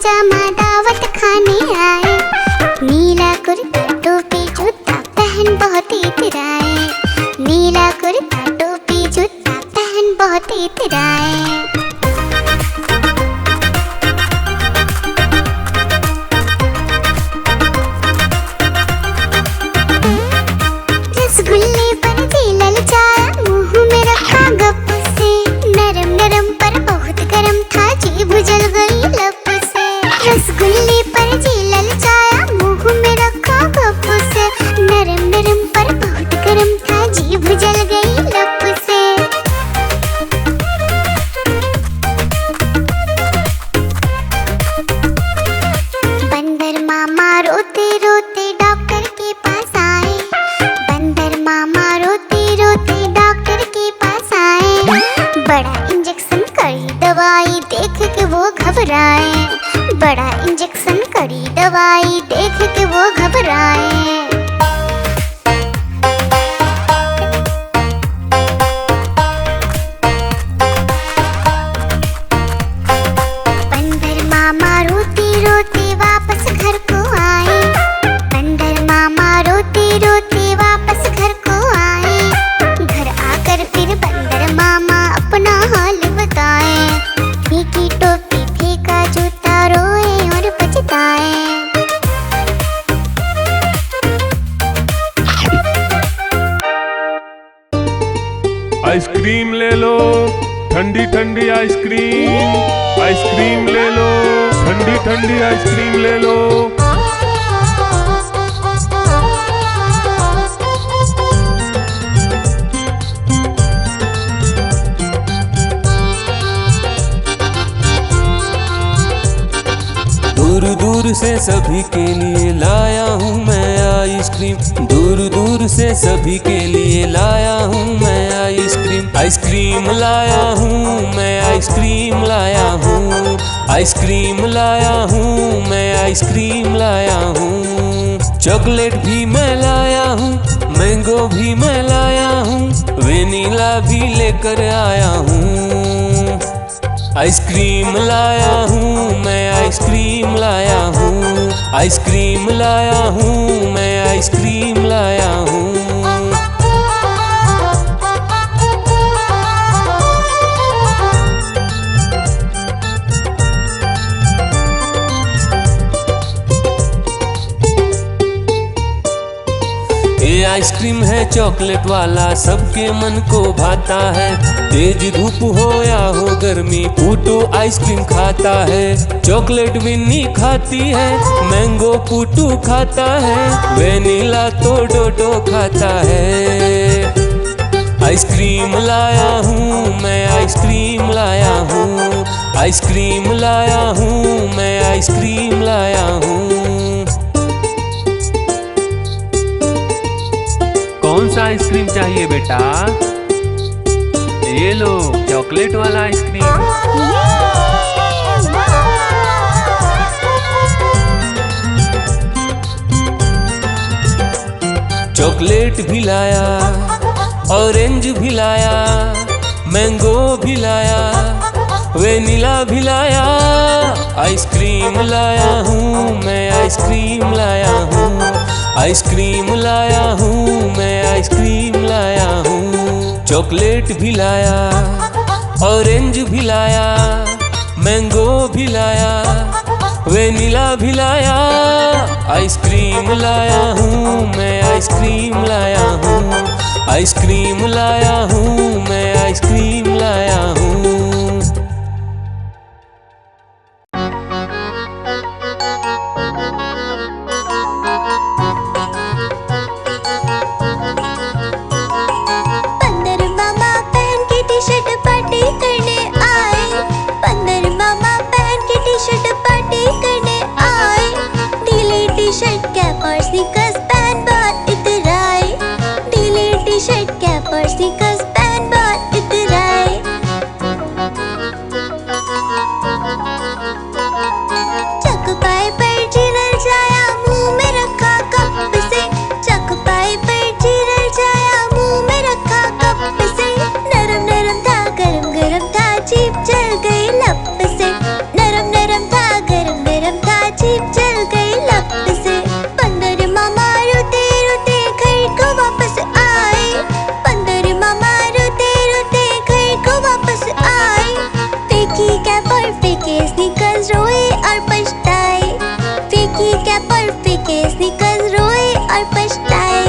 पजामा दावत खाने आए। नीला कुर्ता टोपी जूता पहन बहुत इतराए। नीला कुर्ता टोपी जूता पहन बहुत इतराए। रसगुल्ले पर जी ललचाया, मुंह में रखा गप से। नरम नरम पर बहुत गरम था, जीभ जल गई लब से। रसगुल्ले पर जी ललचाया, मुंह में रखा गप से। नरम नरम पर बहुत गरम था, जीभ जल गई लब से। बंदर मामा रोते रोते डॉक्टर के पास आए। बंदर मामा रोते रोते डॉक्टर के पास आए। बड़ा इंजेक्शन कड़ी दवाई देख के वो घबराए। बड़ा इंजेक्शन कड़ी दवाई देख के वो घबराए। बंदर मामा रोते रोते वापस घर को आए। बंदर मामा रोते रोते वापस घर को आए। घर आकर फिर बंदर मामा अपना हाल बताए। फेंकी टोपी फेंका जूता, रोए और पछताए। आइसक्रीम ले लो, ठंडी ठंडी आइसक्रीम। आइसक्रीम ले लो, ठंडी ठंडी आइसक्रीम ले लो। दूर दूर से सभी के लिए लाया हूँ मैं आइसक्रीम। दूर दूर से सभी के लिए लाया हूँ मैं आइसक्रीम। आइसक्रीम लाया हूँ मैं, आइसक्रीम लाया हूँ। आइसक्रीम लाया हूँ मैं, आइसक्रीम लाया हूँ। चॉकलेट भी मैं लाया हूँ, मैंगो भी मैं लाया हूँ। वेनिला भी लेकर आया हूँ। आइसक्रीम लाया हूँ मैं, आइसक्रीम लाया हूँ। आइसक्रीम लाया हूँ मैं, आइसक्रीम लाया हूँ। ये आइसक्रीम है चॉकलेट वाला, सबके मन को भाता है। तेज धूप हो या हो गर्मी, पूटू आइसक्रीम खाता है। चॉकलेट विन्नी खाती है, मैंगो पूटू खाता है। वेनिला तो डोडो खाता है। आइसक्रीम लाया हूँ मैं, आइसक्रीम लाया हूँ। आइसक्रीम लाया हूँ मैं, आइसक्रीम लाया हूँ। कौन सा आइसक्रीम चाहिए बेटा? ये लो चॉकलेट वाला आइसक्रीम। चॉकलेट भी लाया, ऑरेंज भी लाया, मैंगो भी लाया, वेनिला भी लाया। आइसक्रीम लाया हूँ मैं, आइसक्रीम लाया हूँ। आइसक्रीम लाया हूँ मैं, आइसक्रीम लाया हूँ। चॉकलेट भी लाया, ऑरेंज भी लाया, मैंगो भी लाया, वेनिला भी लाया। आइसक्रीम लाया हूँ मैं, आइसक्रीम लाया हूँ। आइसक्रीम लाया हूँ मैं, आइसक्रीम लाया हूँ। जीभ जल गई लप से। नरम नरम था, गरम गरम और पछताए, फेंकी कैप और फेंके स्नीकर्स, रोए और पछताए।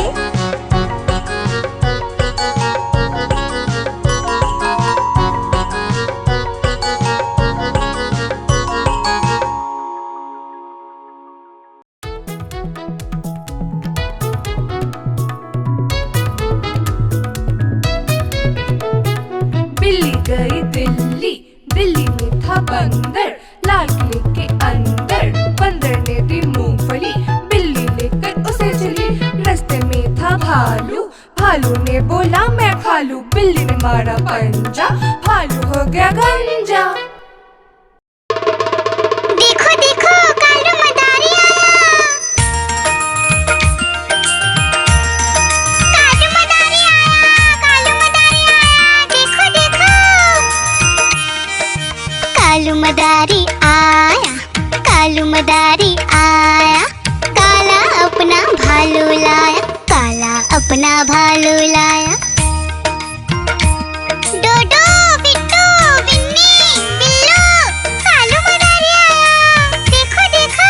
बिल्ली गई दिल्ली, दिल्ली में था बंदर, लाल किले के अंदर बंदर ने दी मूंगफली, बिल्ली लेकर उसे चली। रास्ते में था भालू, भालू ने बोला मैं खा लूं, बिल्ली ने मारा पंजा, भालू हो गया गंजा। देखो देखो कालू मदारी आया, कालू मदारी आया, कालू मदारी आया, देखो देखो। कालू मदारी आया, कालू मदारी आया, काला अपना भालू लाया, काला अपना भालू लाया। डोडो बिट्टू बिन्नी बिल्लू, कालू मदारी आया, देखो देखो।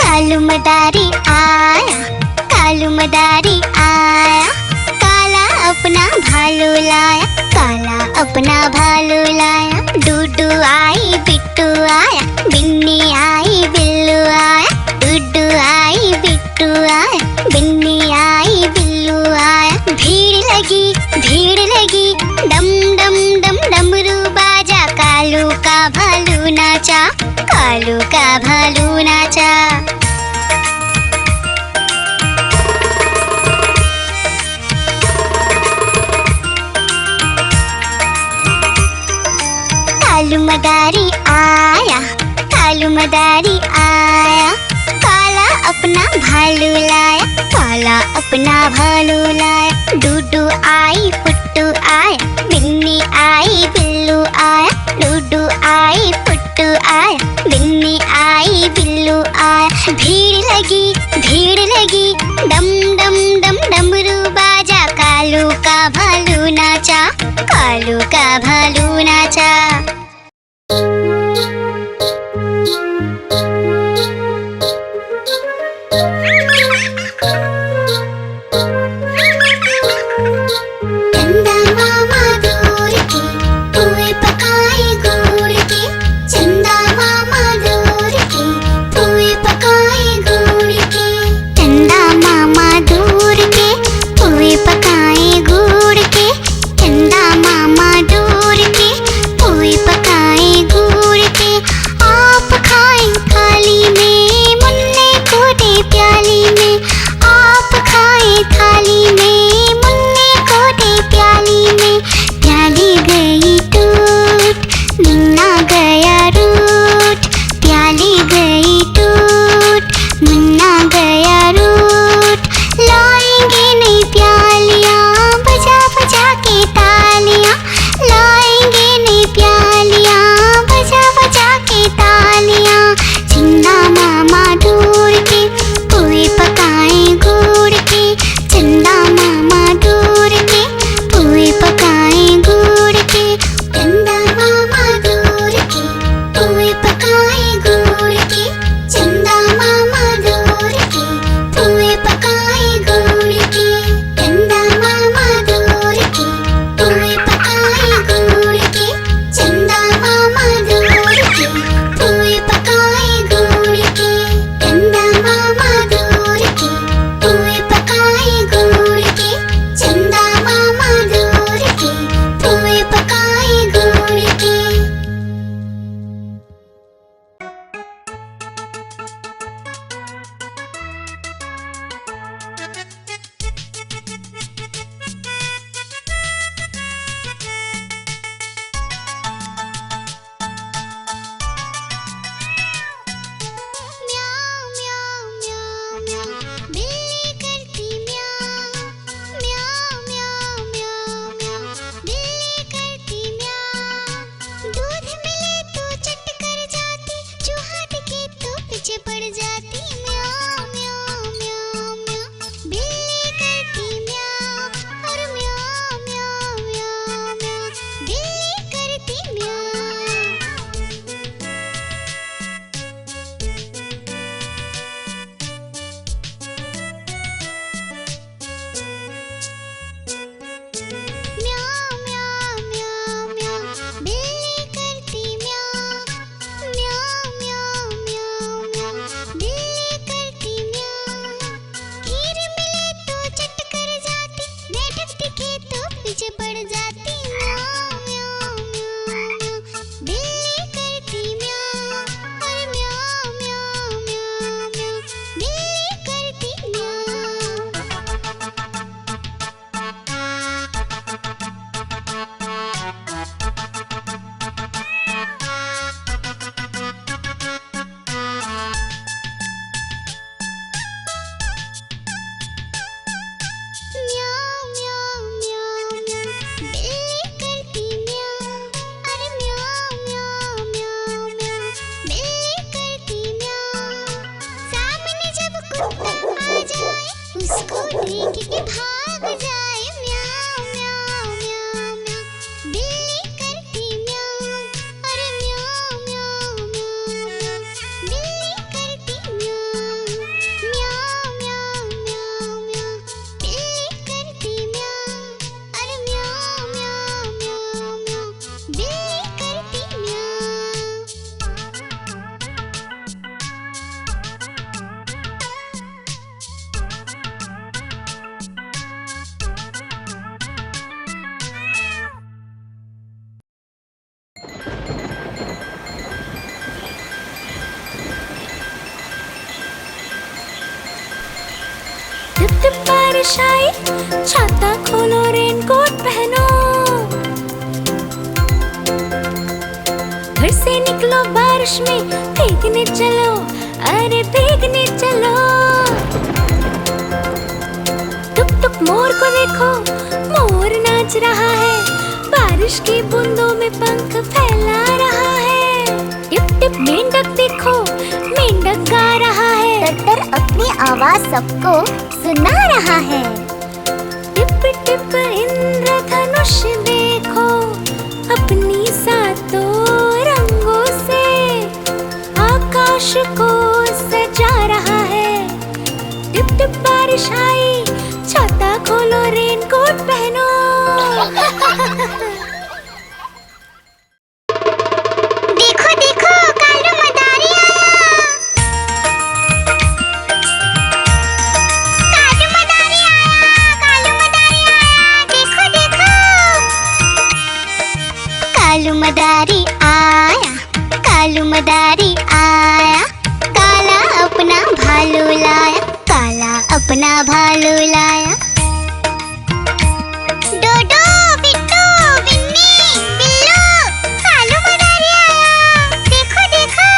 कालू मदारी आया, कालू मदारी आया, काला अपना भालू लाया, काला अपना भालू लाया। डूडू आई बिट्टू आया, बिन्नी आई बिल्लू आया, डूडू आई बिट्टू आया, बिन्नी आई बिल्लू आया। भीड़ लगी, डम डम डम डमरू बाजा, कालू का भालू नाचा, कालू का भालू नाचा। कालू मदारी आया, कालू मदारी आया, काला अपना भालू लाया, काला अपना भालू लाया। डूडू आई पुट्टू आया, बिन्नी आई बिल्लू आया, डूडू आई पुट्टू आया, बिन्नी आई बिल्लू आया। भीड़ लगी, डम डम डम डमरू बाजा, कालू का भालू नाचा, कालू का भालू नाचा। चंदा मामा दूर के पुए पकाए गुड़ के, चंदा मामा दूर के पुए पकाए गुड़ के, चंदा मामा दूर के पुए पकाए गुड़ के, चंदा मामा दूर के पुए पकाए गुड़ के। आप खाएं थाली में, मुन्ने को दे प्याली में, आप खाएं उसको देख के भाग जाए म्याऊं म्याऊं म्याऊं म्याऊं, बिल्ली करती म्याऊं, अरे म्याऊं म्याऊं म्याऊं म्याऊं, बिल्ली करती म्याऊं म्याऊं म्याऊं म्याऊं म्याऊं, बिल्ली करती म्याऊं, अरे म्याऊं म्याऊं म्याऊं म्याऊं, बिल्ली करती म्याऊं। टिप टिप बारिश आई, छाता खोलो रेनकोट पहनो, घर से निकलो बारिश में, भीगने चलो, अरे भीगने चलो। टुक टुक मोर को देखो, मोर नाच रहा है, बारिश की बूंदों में पंख फैला रहा है। टिप टिप मेंढक देखो, मेंढक गा रहा है, तर अपनी आवाज सबको सुना रहा है। टिप टिप इंद्रधनुष देखो, अपनी सातों रंगों से आकाश को सजा रहा है। टिप टिप बारिश आई, छाता खोलो रेनकोट पहनो। देखो देखो कालू मदारी आया, कालू मदारी आया, कालू मदारी आया, देखो देखो कालू मदारी आया, कालू मदारी आया, काला अपना भालू लाया, काला अपना भालू लाया। डोडो बिट्टू बिन्नी बिल्लू, कालू मदारी आया, देखो देखो।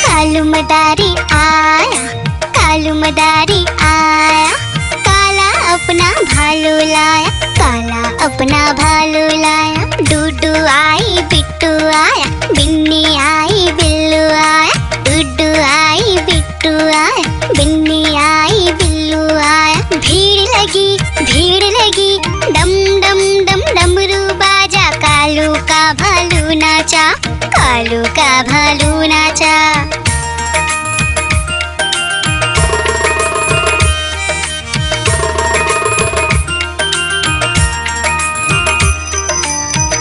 कालू मदारी आया, कालू मदारी आया, काला अपना भालू लाया, काला अपना भालू लाया। डूडू आई बिट्टू आया, बिन्नी आई बिल्लू आया, डूडू आई बिट्टू आया, बिन्नी आई बिल्लू आया। भीड़ लगी डम डम डम डमरू बाजा, कालू का भालू नाचा, कालू का भालू नाचा।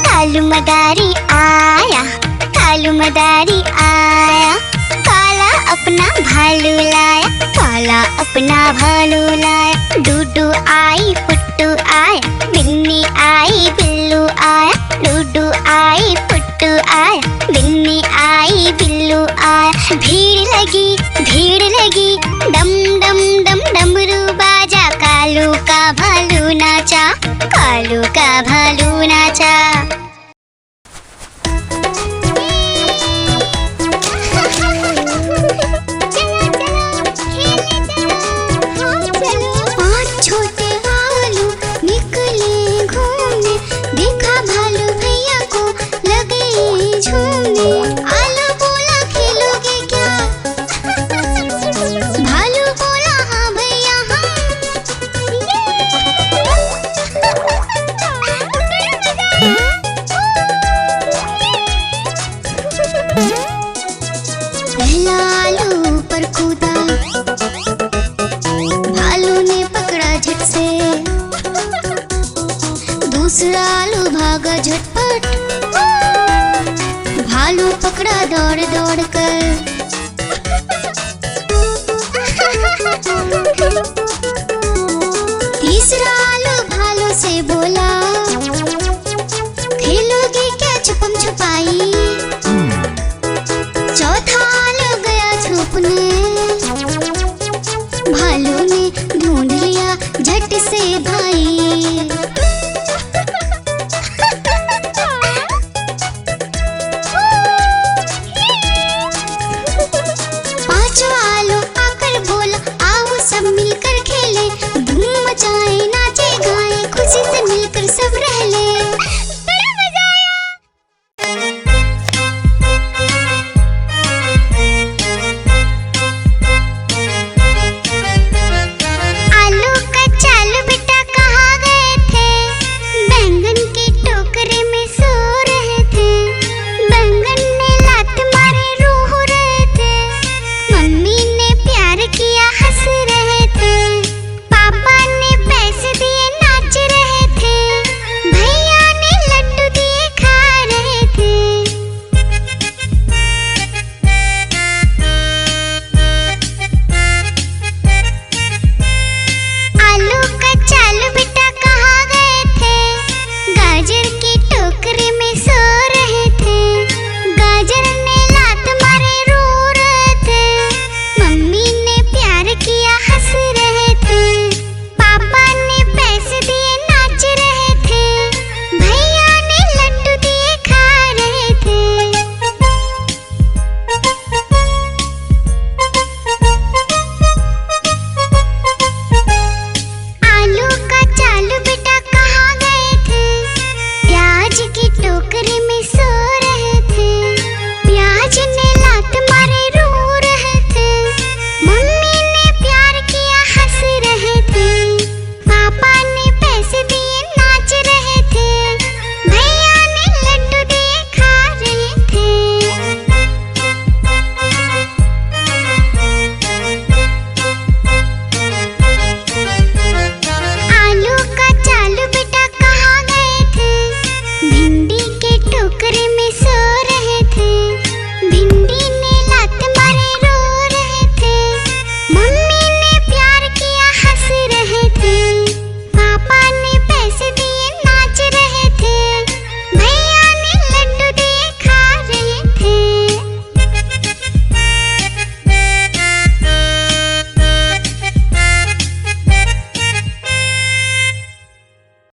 कालू मदारी आया, कालू मदारी आया, काला अपना भालू लाया, काला अपना भालू लाया। डूडू आई पुट्टू आया, बिन्नी आई बिल्लू आया, डूडू आई पुट्टू आया, बिन्नी आई बिल्लू आया। भीड़ लगी डम डम डम डमरू बाजा, कालू का भालू नाचा, कालू का भालू नाचा। पांच छोटे भालू निकले घूमने, देखा भालू भैया को लगे झूमने। आलू बोला खेलोगे क्या, भालू बोला हाँ भैया हाँ। पहला आलू पर कूदा, भालू ने पकड़ा झट से, दूसरा आलू भागा झटपट, भालू पकड़ा दौड़ दौड़ कर। तीसरा आलू भालू से बोला, खेलोगे क्या छुपम छुपाई। चौथा आलू गया छुपने, भालू ने ढूंढ लिया झट से भाई। पांचवा आलू आकर बोला, आओ सब मिलकर खेले, टोकरे में सो